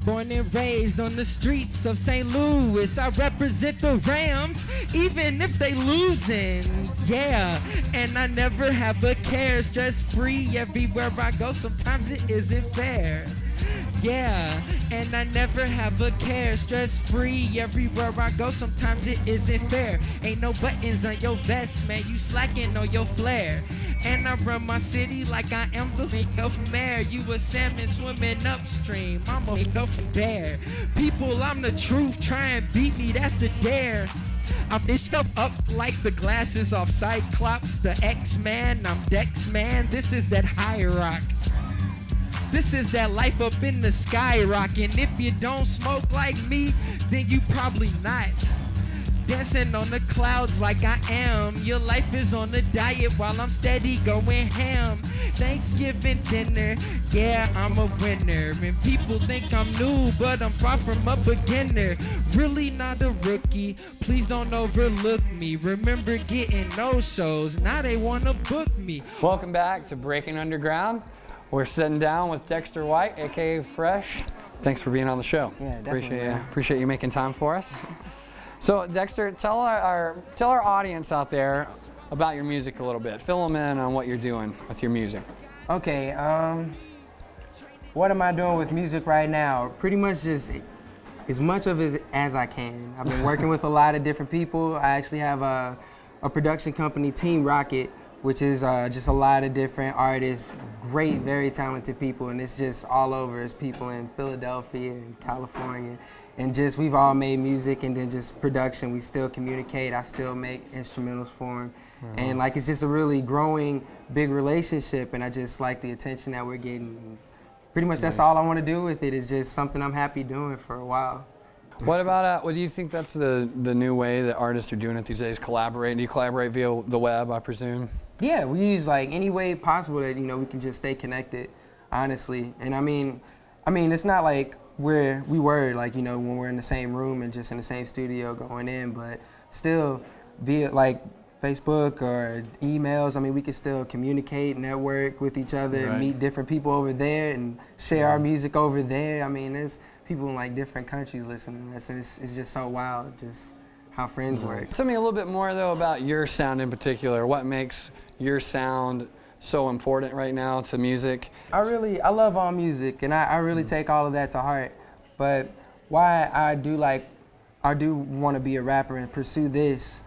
Born and raised on the streets of St. Louis, I represent the Rams, even if they losing, yeah. And I never have a care, stress-free everywhere I go, sometimes it isn't fair. Yeah, and I never have a care, stress-free everywhere I go, sometimes it isn't fair. Ain't no buttons on your vest, man, you slacking on your flare. And I run my city like I am the mayor. You a salmon swimming upstream, I'm a bear. People, I'm the truth, try and beat me, that's the dare. I'm dished up like the glasses off Cyclops, the X-Man, I'm Dex-Man, this is that high rock. This is that life up in the sky rockin'. If you don't smoke like me, then you probably not. Dancing on the clouds like I am. Your life is on a diet while I'm steady going ham. Thanksgiving dinner, yeah, I'm a winner. And people think I'm new, but I'm far from a beginner. Really not a rookie, please don't overlook me. Remember getting no shows, now they wanna book me. Welcome back to Breaking Underground. We're sitting down with Dexter White, aka Fresh. Thanks for being on the show. Yeah, definitely. Appreciate you making time for us. So Dexter, tell our audience out there about your music a little bit. Fill them in on what you're doing with your music. Okay, what am I doing with music right now? Pretty much just as much of it as I can. I've been working with a lot of different people. I actually have a production company, Team Rocket, which is just a lot of different artists, great, very talented people, and it's just all over. It's people in Philadelphia and California, and just we've all made music, and then just production. We still communicate. I still make instrumentals for them, and like it's just a really growing, big relationship, and I just like the attention that we're getting. Pretty much that's all I want to do with it. Is just something I'm happy doing for a while. What about, what do you think that's the new way that artists are doing it these days, collaborate? Do you collaborate via the web, I presume? Yeah, we use like any way possible that, you know, we can just stay connected, honestly. And I mean, it's not like we were like, you know, when we're in the same room and just in the same studio going in, but still via like Facebook or emails, I mean, we can still communicate, network with each other, meet different people over there and share our music over there. I mean, there's people in like different countries listening to us, and it's just so wild, just how friends work. Tell me a little bit more though about your sound in particular. What makes your sound so important right now to music? I love all music, and I really take all of that to heart. But why I do want to be a rapper and pursue this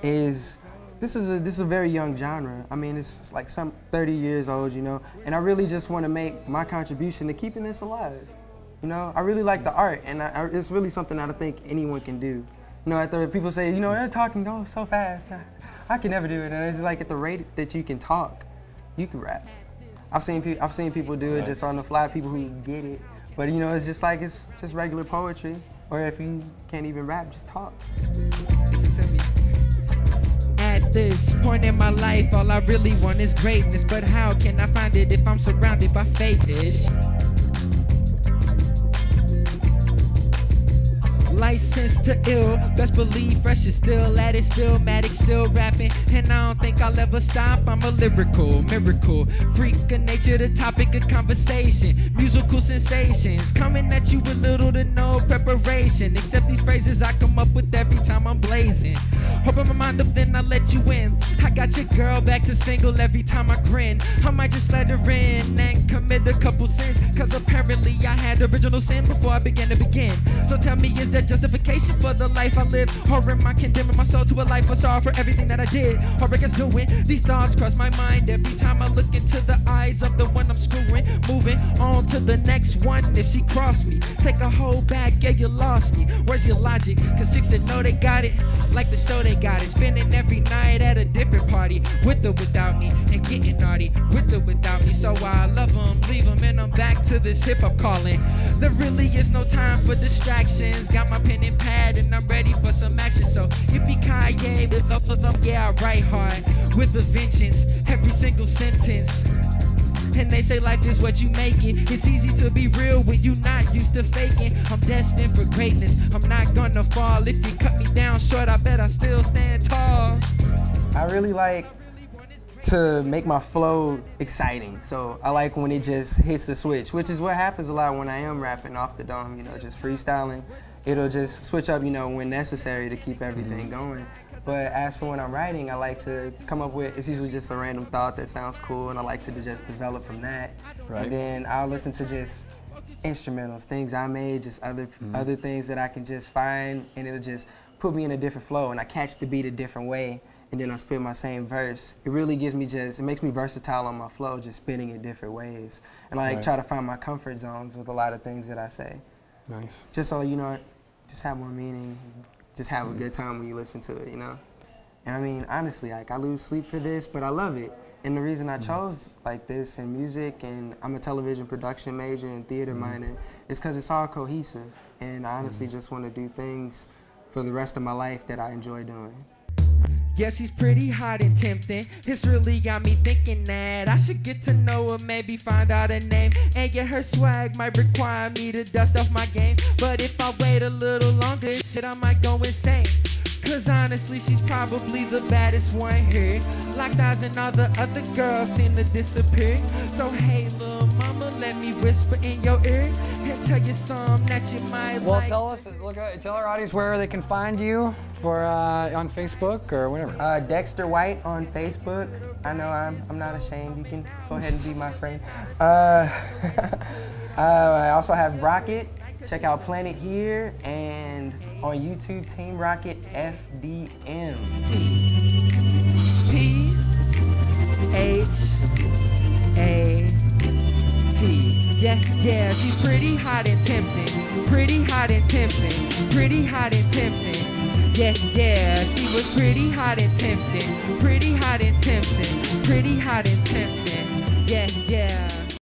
is this is a very young genre. I mean, it's like some 30 years old, you know, and I really just want to make my contribution to keeping this alive. You know, I really like the art, and it's really something that I think anyone can do. You know, after people say, you know, they're talking so fast, I can never do it. And it's like at the rate that you can talk, you can rap. I've seen people do it just on the fly, people who get it. But you know, it's just like, it's just regular poetry. Or if you can't even rap, just talk. Listen to me. At this point in my life, all I really want is greatness. But how can I find it if I'm surrounded by fake-ish? Licensed to ill, best believe Fresh is still at it, still matic, still rapping, and I don't think I'll ever stop. I'm a lyrical miracle, freak of nature, the topic of conversation, musical sensations, coming at you with little to no preparation, except these phrases I come up with every time I'm blazing. Open my mind up, then I let you in. I got your girl back to single every time I grin. I might just let her in and commit a couple sins, cause apparently I had original sin before I began to begin. So tell me, is that justification for the life I live? Or am I condemning my soul to a life of sorrow for everything that I did? Or I guess doing these thoughts cross my mind every time I look into the eyes of the one I'm screwing. Moving on to the next one. If she crossed me, take a whole back, yeah, you lost me. Where's your logic? Cause chicks that know they got it, like the show they got it. Spending every night at a different party, with or without me, and getting naughty, with or without me. So I love them, leave them, and I'm back to this hip-hop calling. There really is no time for distractions. Got my pen and pad and I'm ready for some action. So yippee-ki-yay, yeah, I write hard with a vengeance, every single sentence. And they say life is what you make it. It's easy to be real when you not used to faking. I'm destined for greatness, I'm not gonna fall. If you cut me down short, I bet I still stand tall. I really like to make my flow exciting. So I like when it just hits the switch, which is what happens a lot when I am rapping off the dome, you know, just freestyling. It'll just switch up, you know, when necessary to keep everything going. But as for when I'm writing, I like to come up with, it's usually just a random thought that sounds cool, and I like to just develop from that. Right. And then I'll listen to just instrumentals, things I made, just other things that I can just find, and it'll just put me in a different flow, and I catch the beat a different way, and then I spit my same verse. It really gives me it makes me versatile on my flow, just spinning in different ways. And I like try to find my comfort zones with a lot of things that I say. Nice. Just so, you know, just have more meaning, just have a good time when you listen to it, you know? And I mean, honestly, like, I lose sleep for this, but I love it. And the reason I chose like this in music, and I'm a television production major and theater minor, is because it's all cohesive. And I honestly just want to do things for the rest of my life that I enjoy doing. Yeah, she's pretty hot and tempting. It's really got me thinking that I should get to know her, maybe find out her name. And yeah, her swag might require me to dust off my game. But if I wait a little longer, shit, I might go insane. Cause honestly, she's probably the baddest one here. Like Nas and all the other girls seem to disappear. So hey, little mama, let me whisper in your ear and tell you something that you might like. Well, tell our audience where they can find you for on Facebook or whatever. Dexter White on Facebook. I know I'm not ashamed. You can go ahead and be my friend. I also have Rocket. Check out Planet Here, and on YouTube, Team Rocket FDM. P-H-A-T. Yeah, she's pretty hot and tempting. Pretty hot and tempting. Pretty hot and tempting. Yeah, she was pretty hot and tempting. Pretty hot and tempting. Pretty hot and tempting. Yeah.